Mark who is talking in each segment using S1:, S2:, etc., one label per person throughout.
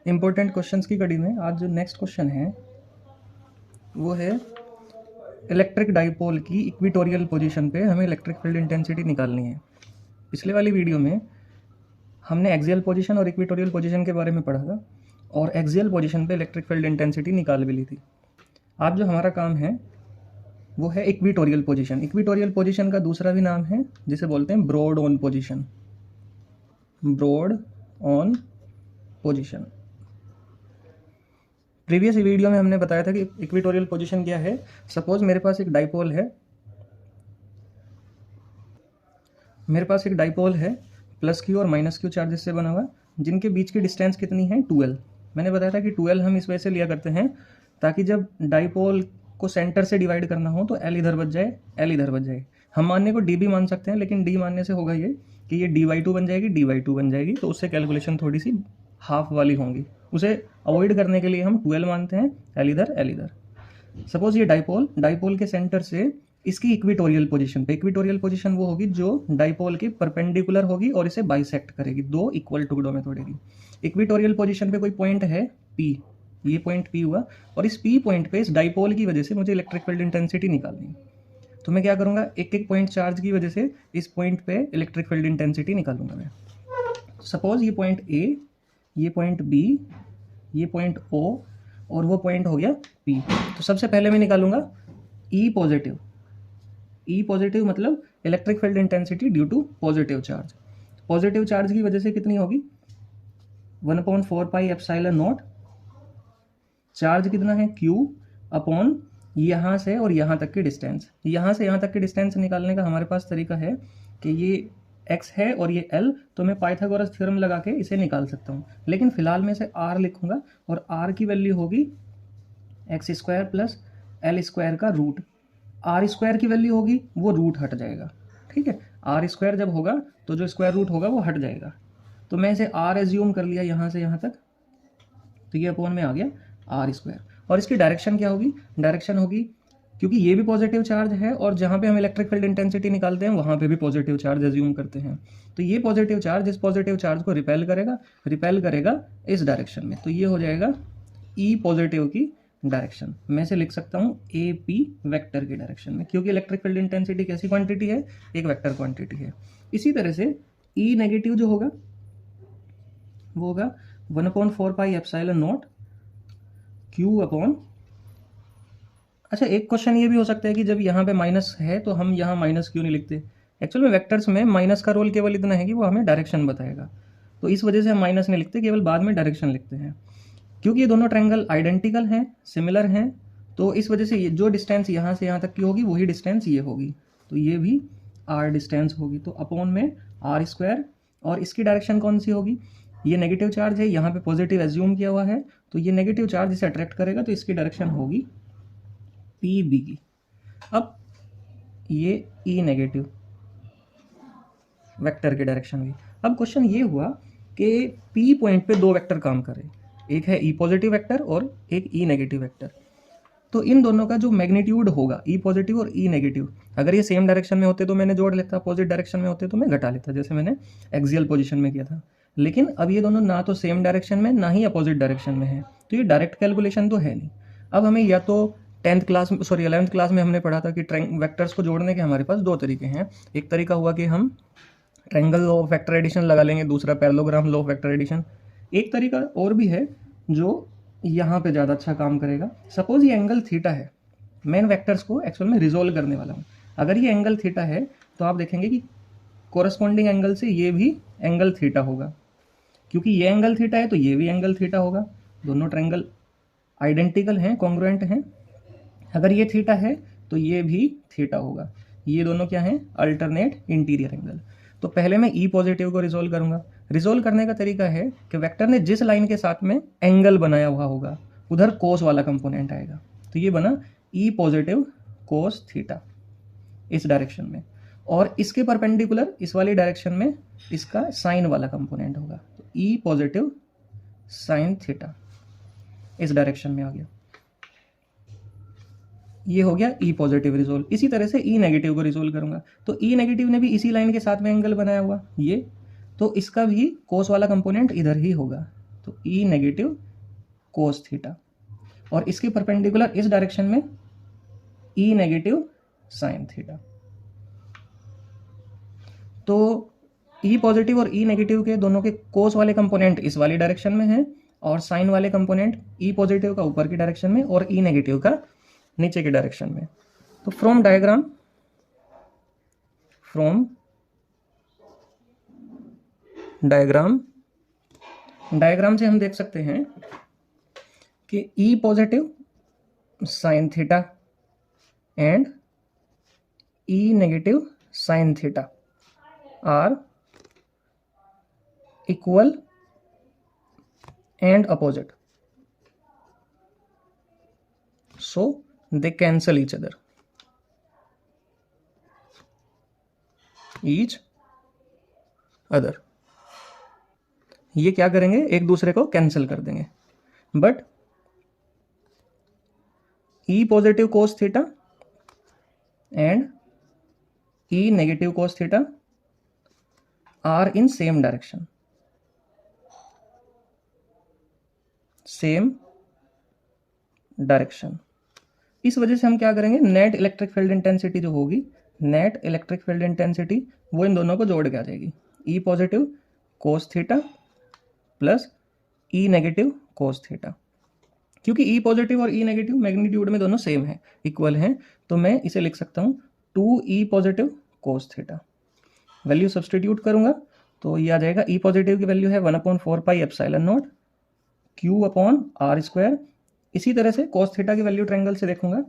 S1: Important questions की कड़ी में आज जो नेक्स्ट क्वेश्चन है वो है इलेक्ट्रिक डाइपोल की इक्वेटोरियल पोजीशन पे हमें इलेक्ट्रिक फील्ड इंटेंसिटी निकालनी है। पिछले वाली वीडियो में हमने एक्सियल पोजीशन और इक्वेटोरियल पोजीशन के बारे में पढ़ा था और एक्सियल पोजीशन पे इलेक्ट्रिक फील्ड इंटेंसिटी निकाल भी ली थी। आज जो हमारा काम है वो है इक्वेटोरियल पोजीशन। इक्वेटोरियल पोजीशन का दूसरा भी नाम है जिसे बोलते हैं broad on position. Broad on position. Previous video में हमने बताया था कि इक्वेटोरियल पोजीशन क्या है। सपोज मेरे पास एक डाइपोल है, प्लस क्यू और माइनस क्यू चार्जेस से बना हुआ, जिनके बीच की डिस्टेंस कितनी है 12। मैंने बताया था कि 12 हम इस वजह से लिया करते हैं ताकि जब डाइपोल को सेंटर से डिवाइड करना हो तो एल इधर बच जाए, एल इधर बच जाए। हम मानने को डी भी मान सकते हैं, लेकिन डी मानने से होगा ये कि ये dy2 बन जाएगी, dy2 बन जाएगी, तो उससे कैलकुलेशन थोड़ी सी हाफ वाली होंगी। उसे अवॉइड करने के लिए हम 12 मानते हैं, एल इधर एल इधर। सपोज ये डाइपोल के सेंटर से इसकी इक्वेटोरियल पोजीशन वो होगी जो डाइपोल के परपेंडिकुलर होगी और इसे बाइसेक्ट करेगी, दो इक्वल टुकड़ों में तोड़ेगी। इक्वेटोरियल पोजीशन पे कोई पॉइंट है P, ये पॉइंट P हुआ, और इस P पॉइंट पे इस डाइपोल की वजह से मुझे इलेक्ट्रिक फील्ड इंटेंसिटी निकालनी है। तो मैं क्या करूँगा, एक एक पॉइंट चार्ज की वजह से इस पॉइंट पे इलेक्ट्रिक फील्ड इंटेंसिटी निकालूंगा मैं। सपोज ये पॉइंट A, ये पॉइंट B, ये पॉइंट O और वो पॉइंट हो गया P। तो सबसे पहले मैं निकालूंगा E पॉजिटिव मतलब electric field intensity due to positive charge. Positive charge की वजह से कितनी होगी 1/4 पाई एप्सिलॉन नॉट। चार्ज कितना है Q अपॉन यहाँ से और यहाँ तक की डिस्टेंस। यहाँ से यहाँ तक की डिस्टेंस निकालने का हमारे पास तरीका है कि ये x है और ये L, तो मैं पाइथागोरस थ्योरम लगा के इसे निकाल सकता हूँ। लेकिन फिलहाल मैं इसे r लिखूंगा और r की वैल्यू होगी x² प्लस L² का रूट। r² की वैल्यू होगी वो रूट हट जाएगा, ठीक है। r² जब होगा तो जो स्क्वायर रूट होगा वो हट जाएगा। तो मैं इसे r एज्यूम कर लिया यहाँ से यहाँ तक, तो ये अपॉन में आ गया r²। और इसकी डायरेक्शन क्या होगी, डायरेक्शन होगी, क्योंकि ये भी पॉजिटिव चार्ज है और जहाँ पे हम इलेक्ट्रिक फील्ड इंटेंसिटी निकालते हैं वहाँ पे भी पॉजिटिव चार्ज एज्यूम करते हैं, तो ये पॉजिटिव चार्ज इस पॉजिटिव चार्ज को रिपेल करेगा इस डायरेक्शन में। तो ये हो जाएगा ई पॉजिटिव की डायरेक्शन। मैं इसे लिख सकता हूँ AP वेक्टर की डायरेक्शन में, क्योंकि इलेक्ट्रिक फील्ड इंटेंसिटी कैसी क्वांटिटी है, एक वेक्टर क्वांटिटी है। इसी तरह से ई नेगेटिव जो होगा वो होगा 1/4 pi epsilon not Q upon. अच्छा, एक क्वेश्चन ये भी हो सकता है कि जब यहाँ पे माइनस है तो हम यहाँ माइनस क्यों नहीं लिखते। एक्चुअल में वेक्टर्स में माइनस का रोल केवल इतना है कि वो हमें डायरेक्शन बताएगा, तो इस वजह से हम माइनस नहीं लिखते, केवल बाद में डायरेक्शन लिखते हैं। क्योंकि ये दोनों ट्रायंगल आइडेंटिकल हैं, सिमिलर हैं, तो इस वजह से ये जो डिस्टेंस यहाँ से यहाँ तक की होगी वही डिस्टेंस ये होगी, तो ये भी r डिस्टेंस होगी। तो अपॉन में r², और इसकी डायरेक्शन कौन सी होगी, ये नेगेटिव चार्ज है, यहाँ पे पॉजिटिव एज्यूम किया हुआ है, तो ये नेगेटिव चार्ज इसे अट्रैक्ट करेगा, तो इसकी डायरेक्शन होगी PB की। अब ये E नेगेटिव वेक्टर की डायरेक्शन हुई। अब क्वेश्चन ये हुआ कि P पॉइंट पे दो वेक्टर काम कर रहे हैं, एक है E पॉजिटिव वेक्टर और एक E नेगेटिव वेक्टर। तो इन दोनों का जो मैग्नीट्यूड होगा E पॉजिटिव और E नेगेटिव, अगर ये सेम डायरेक्शन में होते तो मैंने जोड़ लेता, अपोजिट डायरेक्शन में होते तो मैं घटा लेता, जैसे मैंने एक्सियल पोजीशन में किया था। लेकिन अब ये दोनों ना तो सेम डायरेक्शन में ना ही अपोजिट डायरेक्शन में है, तो ये डायरेक्ट कैलकुलेशन तो है नहीं। अब हमें या तो 11th क्लास में हमने पढ़ा था कि वेक्टर्स को जोड़ने के हमारे पास दो तरीके हैं। एक तरीका हुआ कि हम triangle law of vector addition लगा लेंगे, दूसरा parallelogram law of vector addition. एक तरीका और भी है जो यहाँ पे ज़्यादा अच्छा काम करेगा। सपोज ये एंगल थीटा है, मैं इन वेक्टर्स को एक्चुअल में रिजोल्व करने वाला हूँ। अगर ये एंगल थीटा है तो आप देखेंगे कि कोरस्पॉन्डिंग एंगल से ये भी एंगल थीटा होगा, क्योंकि ये एंगल थीटा है तो ये भी एंगल थीटा होगा। दोनों ट्रायंगल आइडेंटिकल हैं, कॉन्ग्रुएंट हैं। अगर ये थीटा है तो ये भी थीटा होगा। ये दोनों क्या हैं, अल्टरनेट इंटीरियर एंगल। तो पहले मैं E पॉजिटिव को रिजोल्व करूंगा। रिजोल्व करने का तरीका है कि वेक्टर ने जिस लाइन के साथ में एंगल बनाया हुआ होगा उधर कोस वाला कंपोनेंट आएगा, तो ये बना E पॉजिटिव कोस थीटा इस डायरेक्शन में, और इसके परपेंडिकुलर इस वाली डायरेक्शन में इसका साइन वाला कंपोनेंट होगा, तो E पॉजिटिव साइन थीटा इस डायरेक्शन में आ गया। ये हो गया E पॉजिटिव रिजोल्व। इसी तरह से E नेगेटिव को रिजोल्व करूंगा, तो E नेगेटिव ने भी इसी लाइन के साथ में एंगल बनाया हुआ ये, तो इसका भी कोस वाला कंपोनेंट इधर ही होगा, तो ई नेगेटिव कोस थीटा, और इसके परपेंडिकुलर इस डायरेक्शन में ई नेगेटिव साइन थीटा। तो ई पॉजिटिव और ई नेगेटिव के दोनों के कोस वाले कंपोनेंट इस वाली डायरेक्शन में हैं, और साइन वाले कंपोनेंट ई पॉजिटिव का ऊपर की डायरेक्शन में और ई नेगेटिव का नीचे की डायरेक्शन में। तो फ्रॉम डायग्राम से हम देख सकते हैं कि E positive sine theta and E negative sine theta are equal and opposite, so they cancel each other। ये क्या करेंगे, एक दूसरे को कैंसिल कर देंगे। But E positive cos theta and E negative cos theta are in same direction, इस वजह से हम क्या करेंगे, नेट इलेक्ट्रिक फील्ड इंटेंसिटी जो होगी, नेट इलेक्ट्रिक फील्ड इंटेंसिटी वो इन दोनों को जोड़ के आ जाएगी, ई पॉजिटिव कोस थीटा प्लस ई नेगेटिव कोस थीटा। क्योंकि ई पॉजिटिव और ई नेगेटिव मैग्नीट्यूड में दोनों सेम है, इक्वल हैं, तो मैं इसे लिख सकता हूँ 2e positive cos theta. Value substitute करूंगा तो ये आ जाएगा, ई पॉजिटिव की वैल्यू है 1/4 pi epsilon naught q upon r square. इसी तरह से कोस थीटा की वैल्यू ट्रायंगल से देखूंगा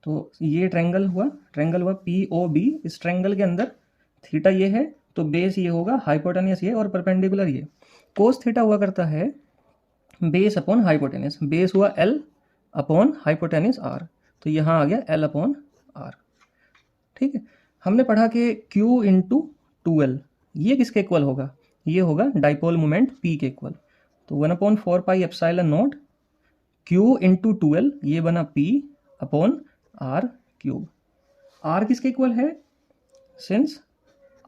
S1: तो ये ट्रायंगल हुआ POB, इस ट्रायंगल के अंदर थीटा ये है तो बेस ये होगा, हाइपोटेनियस ये और परपेंडिकुलर ये। कोस थीटा हुआ करता है बेस अपॉन हाइपोटेनियस, बेस हुआ L अपॉन हाइपोटेनियस R, तो यहाँ आ गया L अपॉन R। ठीक है, हमने पढ़ा कि Q इंटू 2L ये किसके इक्वल होगा, ये होगा डाइपोल मोमेंट P के इक्वल। तो 1/4 pi epsilon not Q into 2L ये बना P upon R cube. R किसके इक्वल है, सिंस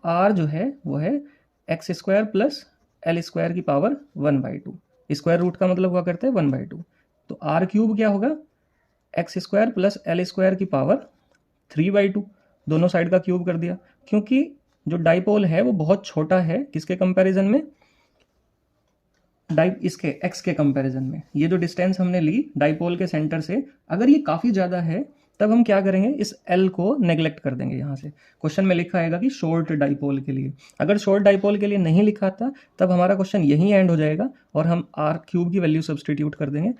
S1: R जो है वो है x square plus L square की पावर 1/2, स्क्वायर रूट का मतलब हुआ करते हैं 1/2, तो R क्यूब क्या होगा, x square plus L square की पावर 3/2, दोनों साइड का क्यूब कर दिया। क्योंकि जो डाइपोल है वो बहुत छोटा है, किसके कंपैरिजन में, इसके एक्स के कंपैरिजन में। ये जो डिस्टेंस हमने ली डाइपोल के सेंटर से, अगर ये काफ़ी ज़्यादा है तब हम क्या करेंगे, इस L को नेग्लेक्ट कर देंगे। यहाँ से क्वेश्चन में लिखा आएगा कि शॉर्ट डाइपोल के लिए, अगर शॉर्ट डाइपोल के लिए नहीं लिखा था तब हमारा क्वेश्चन यहीं एंड हो जाएगा और हम R क्यूब की वैल्यू सब्सटीट्यूट कर देंगे।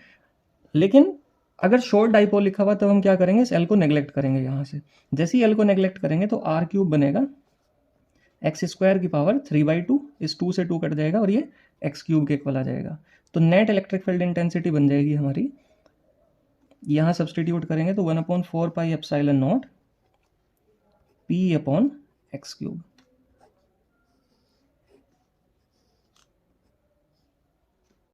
S1: लेकिन अगर शॉर्ट डाइपोल लिखा हुआ तब हम क्या करेंगे, इस L को नेग्लेक्ट करेंगे। यहाँ से जैसे ही L को नेग्लेक्ट करेंगे तो R क्यूब बनेगा एक्स स्क्वायर की पावर 3/2, इस 2 से 2 कट जाएगा और ये एक्स क्यूब के इक्वल आ जाएगा। तो नेट इलेक्ट्रिक फील्ड इंटेंसिटी बन जाएगी हमारी, यहाँ सब्सटीट्यूट करेंगे तो 1/4 pi epsilon not P upon x cube.